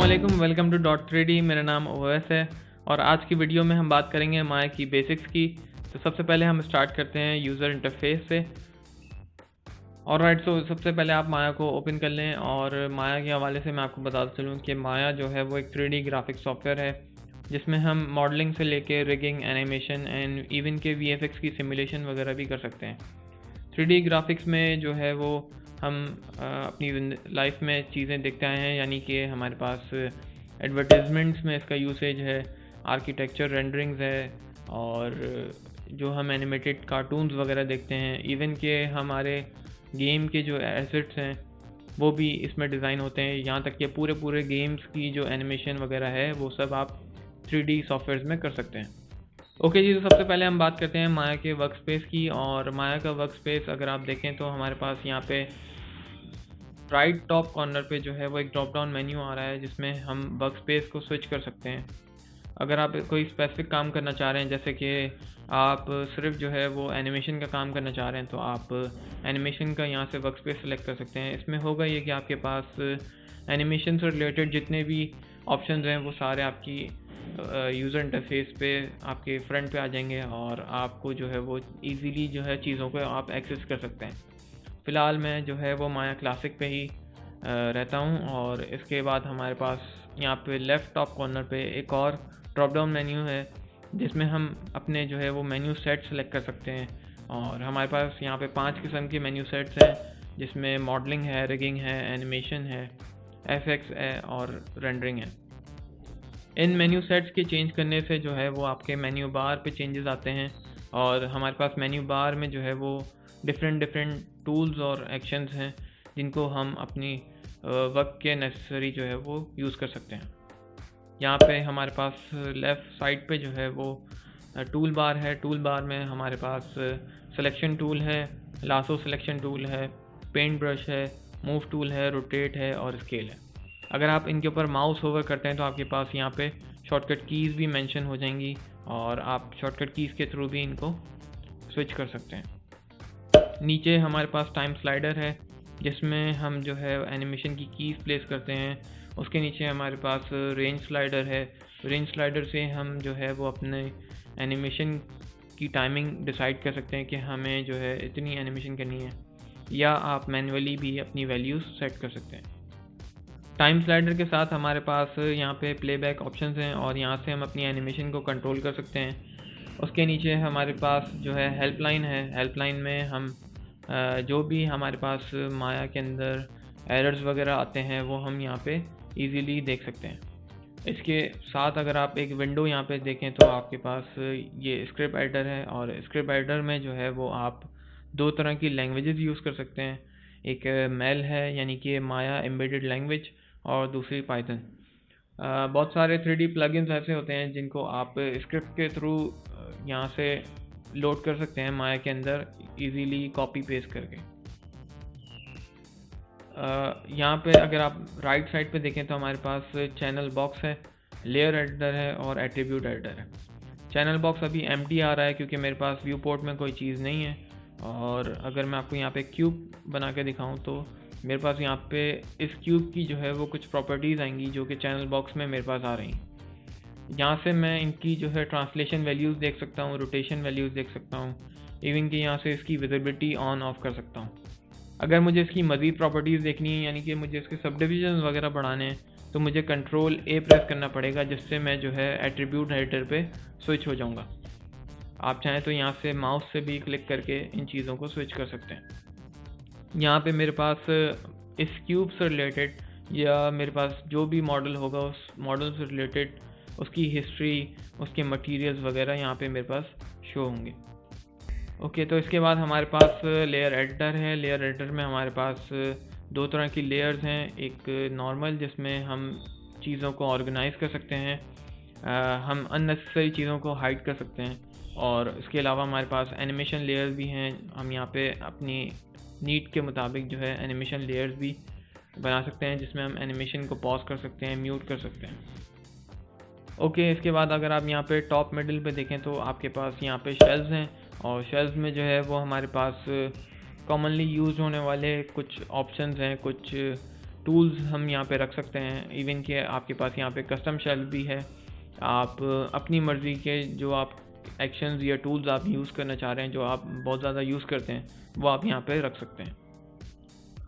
अस्सलामुअलैकुम, welcome to .3D। मेरा नाम ओवैस है और आज की वीडियो में हम बात करेंगे माया की बेसिक्स की। तो सबसे पहले हम स्टार्ट करते हैं यूज़र इंटरफेस से। ऑलराइट, सो सबसे पहले आप माया को ओपन कर लें और माया के हवाले से मैं आपको बताता चलूँ कि माया जो है वो एक 3D ग्राफिक सॉफ्टवेयर है जिसमें हम मॉडलिंग से लेके रिगिंग, एनिमेशन एंड इवन के VFX की सिमुलेशन वगैरह भी कर सकते हैं। 3D ग्राफिक्स में जो है वो हम अपनी लाइफ में चीज़ें देखते आए हैं, यानी कि हमारे पास एडवर्टाइजमेंट्स में इसका यूसेज है, आर्किटेक्चर रेंडरिंग्स है, और जो हम एनिमेटेड कार्टून्स वगैरह देखते हैं, इवन के हमारे गेम के जो एसेट्स हैं वो भी इसमें डिज़ाइन होते हैं। यहाँ तक कि पूरे गेम्स की जो एनिमेशन वगैरह है वो सब आप 3D सॉफ्टवेयर में कर सकते हैं। ओके जी, तो सबसे पहले हम बात करते हैं माया के वर्क स्पेस की। और माया का वर्क स्पेस अगर आप देखें तो हमारे पास यहाँ पे राइट टॉप कॉर्नर पे जो है वो एक ड्रॉप डाउन मेन्यू आ रहा है जिसमें हम वर्क स्पेस को स्विच कर सकते हैं। अगर आप कोई स्पेसिफिक काम करना चाह रहे हैं, जैसे कि आप सिर्फ जो है वो एनिमेशन का काम करना चाह रहे हैं, तो आप एनिमेशन का यहाँ से वर्क स्पेस सेलेक्ट कर सकते हैं। इसमें होगा ये कि आपके पास एनिमेशन से रिलेटेड जितने भी ऑप्शंस हैं वो सारे आपकी यूज़र इंटरफेस पे आपके फ्रंट पे आ जाएंगे और आपको जो है वो इजीली जो है चीज़ों को आप एक्सेस कर सकते हैं। फ़िलहाल मैं जो है वो माया क्लासिक पे ही रहता हूँ। और इसके बाद हमारे पास यहाँ पे लेफ़्ट टॉप कॉर्नर पे एक और ड्रॉप डाउन मेन्यू है जिसमें हम अपने जो है वो मेन्यू सेट सेलेक्ट कर सकते हैं। और हमारे पास यहाँ पे 5 किस्म के मेन्यू सेट्स हैं जिसमें मॉडलिंग है, रिगिंग है, एनिमेशन है, FX है और रेंडरिंग है। इन मेन्यू सेट्स के चेंज करने से जो है वो आपके मेन्यू बार पे चेंजेस आते हैं और हमारे पास मेन्यू बार में जो है वो डिफरेंट टूल्स और एक्शंस हैं जिनको हम अपनी वर्क के नेसेसरी जो है वो यूज़ कर सकते हैं। यहाँ पे हमारे पास लेफ़्ट साइड पे जो है वो टूल बार है। टूल बार में हमारे पास सिलेक्शन टूल है, लासो सिलेक्शन टूल है, पेंट ब्रश है, मूव टूल है, रोटेट है और स्केल है। अगर आप इनके ऊपर माउस होवर करते हैं तो आपके पास यहाँ पे शॉर्टकट कीज़ भी मेंशन हो जाएंगी और आप शॉर्टकट कीज़ के थ्रू भी इनको स्विच कर सकते हैं। नीचे हमारे पास टाइम स्लाइडर है जिसमें हम जो है एनिमेशन की कीज़ प्लेस करते हैं। उसके नीचे हमारे पास रेंज स्लाइडर है। रेंज स्लाइडर से हम जो है वो अपने एनिमेशन की टाइमिंग डिसाइड कर सकते हैं कि हमें जो है इतनी एनिमेशन करनी है, या आप मैन्युअली भी अपनी वैल्यूज़ सेट कर सकते हैं। टाइम स्लाइडर के साथ हमारे पास यहाँ पे प्लेबैक ऑप्शंस हैं और यहाँ से हम अपनी एनिमेशन को कंट्रोल कर सकते हैं। उसके नीचे हमारे पास जो है हेल्पलाइन है। हेल्पलाइन में हम जो भी हमारे पास माया के अंदर एरर्स वगैरह आते हैं वो हम यहाँ पे इजीली देख सकते हैं। इसके साथ अगर आप एक विंडो यहाँ पे देखें तो आपके पास ये स्क्रिप्ट एडिटर है और स्क्रिप्ट एडिटर में जो है वो आप 2 तरह की लैंग्वेजेस यूज़ कर सकते हैं। एक मेल है यानी कि माया एम्बेडेड लैंग्वेज और दूसरी पाइथन। बहुत सारे 3D प्लगइन्स ऐसे होते हैं जिनको आप स्क्रिप्ट के थ्रू यहाँ से लोड कर सकते हैं माया के अंदर इजीली कॉपी पेस्ट करके। यहाँ पे अगर आप राइट साइड पे देखें तो हमारे पास चैनल बॉक्स है, लेयर एडिटर है और एट्रीब्यूट एडिटर है। चैनल बॉक्स अभी एम्प्टी आ रहा है क्योंकि मेरे पास व्यू पोर्ट में कोई चीज़ नहीं है। और अगर मैं आपको यहाँ पे क्यूब बना के दिखाऊँ तो मेरे पास यहाँ पे इस क्यूब की जो है वो कुछ प्रॉपर्टीज़ आएंगी जो कि चैनल बॉक्स में मेरे पास आ रही हैं। यहाँ से मैं इनकी जो है ट्रांसलेशन वैल्यूज़ देख सकता हूँ, रोटेशन वैल्यूज़ देख सकता हूँ, इवन कि यहाँ से इसकी विजिबिलिटी ऑन ऑफ कर सकता हूँ। अगर मुझे इसकी मज़ीद प्रॉपर्टीज़ देखनी है, यानी कि मुझे इसके सब डिविजन वगैरह बढ़ाने हैं, तो मुझे कंट्रोल A प्रेस करना पड़ेगा जिससे मैं जो है एट्रीब्यूट एडिटर पे स्विच हो जाऊँगा। आप चाहें तो यहाँ से माउस से भी क्लिक करके इन चीज़ों को स्विच कर सकते हैं। यहाँ पे मेरे पास इस क्यूब से रिलेटेड या मेरे पास जो भी मॉडल होगा उस मॉडल से रिलेटेड उसकी हिस्ट्री, उसके मटेरियल्स वगैरह यहाँ पे मेरे पास शो होंगे। ओके, तो इसके बाद हमारे पास लेयर एडिटर है। लेयर एडिटर में हमारे पास 2 तरह की लेयर्स हैं। एक नॉर्मल जिसमें हम चीज़ों को ऑर्गेनाइज़ कर सकते हैं, हम अननेसेसरी चीज़ों को हाइड कर सकते हैं, और इसके अलावा हमारे पास एनिमेशन लेयर्स भी हैं। हम यहाँ पे अपनी नीड के मुताबिक जो है एनिमेशन लेयर्स भी बना सकते हैं जिसमें हम एनिमेशन को पॉज कर सकते हैं, म्यूट कर सकते हैं। ओके, इसके बाद अगर आप यहाँ पे टॉप मिडिल पे देखें तो आपके पास यहाँ पे शेल्स हैं और शेल्स में जो है वो हमारे पास कॉमनली यूज़ होने वाले कुछ ऑप्शंस हैं, कुछ टूल्स हम यहाँ पे रख सकते हैं। इवन कि आपके पास यहाँ पे कस्टम शेल्फ भी है। आप अपनी मर्ज़ी के जो आप एक्शंस या टूल्स आप यूज़ करना चाह रहे हैं, जो आप बहुत ज़्यादा यूज़ करते हैं, वो आप यहाँ पे रख सकते हैं।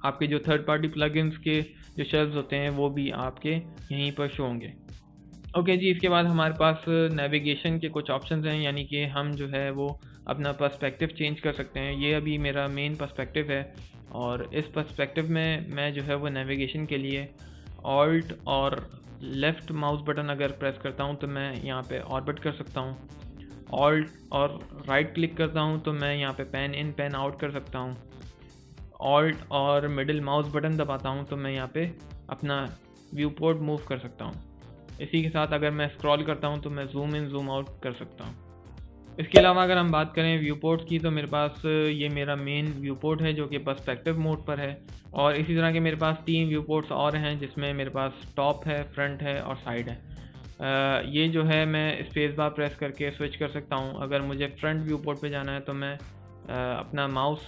आपके जो थर्ड पार्टी प्लगइन्स के जो शेल्फ्स होते हैं वो भी आपके यहीं पर शो होंगे। ओके जी, इसके बाद हमारे पास नेविगेशन के कुछ ऑप्शंस हैं, यानी कि हम जो है वो अपना पर्सपेक्टिव चेंज कर सकते हैं। ये अभी मेरा मेन पर्सपेक्टिव है और इस पर्सपेक्टिव में मैं जो है वो नेविगेशन के लिए ऑल्ट और लेफ़्ट माउस बटन अगर प्रेस करता हूँ तो मैं यहाँ पे ऑर्बिट कर सकता हूँ। ऑल्ट और राइट क्लिक करता हूँ तो मैं यहाँ पे पैन इन पैन आउट कर सकता हूँ। ऑल्ट और मिडिल माउस बटन दबाता हूँ तो मैं यहाँ पे अपना व्यू पोर्ट मूव कर सकता हूँ। इसी के साथ अगर मैं स्क्रॉल करता हूँ तो मैं जूम इन जूम आउट कर सकता हूँ। इसके अलावा अगर हम बात करें व्यू पोर्ट की, तो मेरे पास ये मेरा मेन व्यू पोर्ट है जो कि पर्सपेक्टिव मोड पर है। और इसी तरह के मेरे पास 3 व्यू पोर्ट्स और हैं, जिसमें मेरे पास टॉप है, फ्रंट है और साइड है। ये जो है मैं स्पेस बार प्रेस करके स्विच कर सकता हूँ। अगर मुझे फ्रंट व्यू पोर्ट पे जाना है तो मैं अपना माउस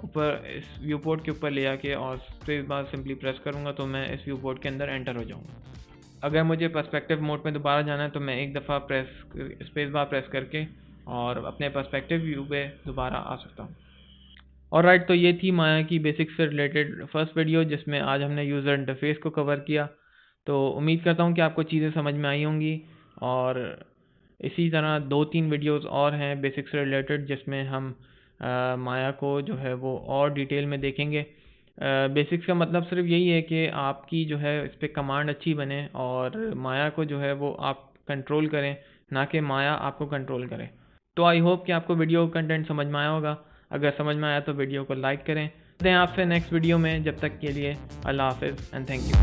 ऊपर इस व्यू पोर्ट के ऊपर ले आके और स्पेस बार सिंपली प्रेस करूँगा तो मैं इस व्यू पोर्ट के अंदर एंटर हो जाऊँगा। अगर मुझे पर्सपेक्टिव मोड में दोबारा जाना है तो मैं एक दफ़ा स्पेस बार प्रेस करके और अपने पर्सपेक्टिव व्यू पे दोबारा आ सकता हूँ। ऑलराइट, तो ये थी माया की बेसिक्स से रिलेटेड फर्स्ट वीडियो, जिसमें आज हमने यूज़र इंटरफेस को कवर किया। तो उम्मीद करता हूँ कि आपको चीज़ें समझ में आई होंगी। और इसी तरह 2-3 वीडियोस और हैं बेसिक्स से रिलेटेड, जिसमें हम माया को जो है वो और डिटेल में देखेंगे। बेसिक्स का मतलब सिर्फ यही है कि आपकी जो है इस पर कमांड अच्छी बने और माया को जो है वो आप कंट्रोल करें, ना कि माया आपको कंट्रोल करे। तो आई होप कि आपको वीडियो कंटेंट समझ में आया होगा। अगर समझ में आया तो वीडियो को लाइक करें। मिलते हैं आपसे नेक्स्ट वीडियो में, जब तक के लिए अल्लाह हाफिज़ एंड थैंक यू।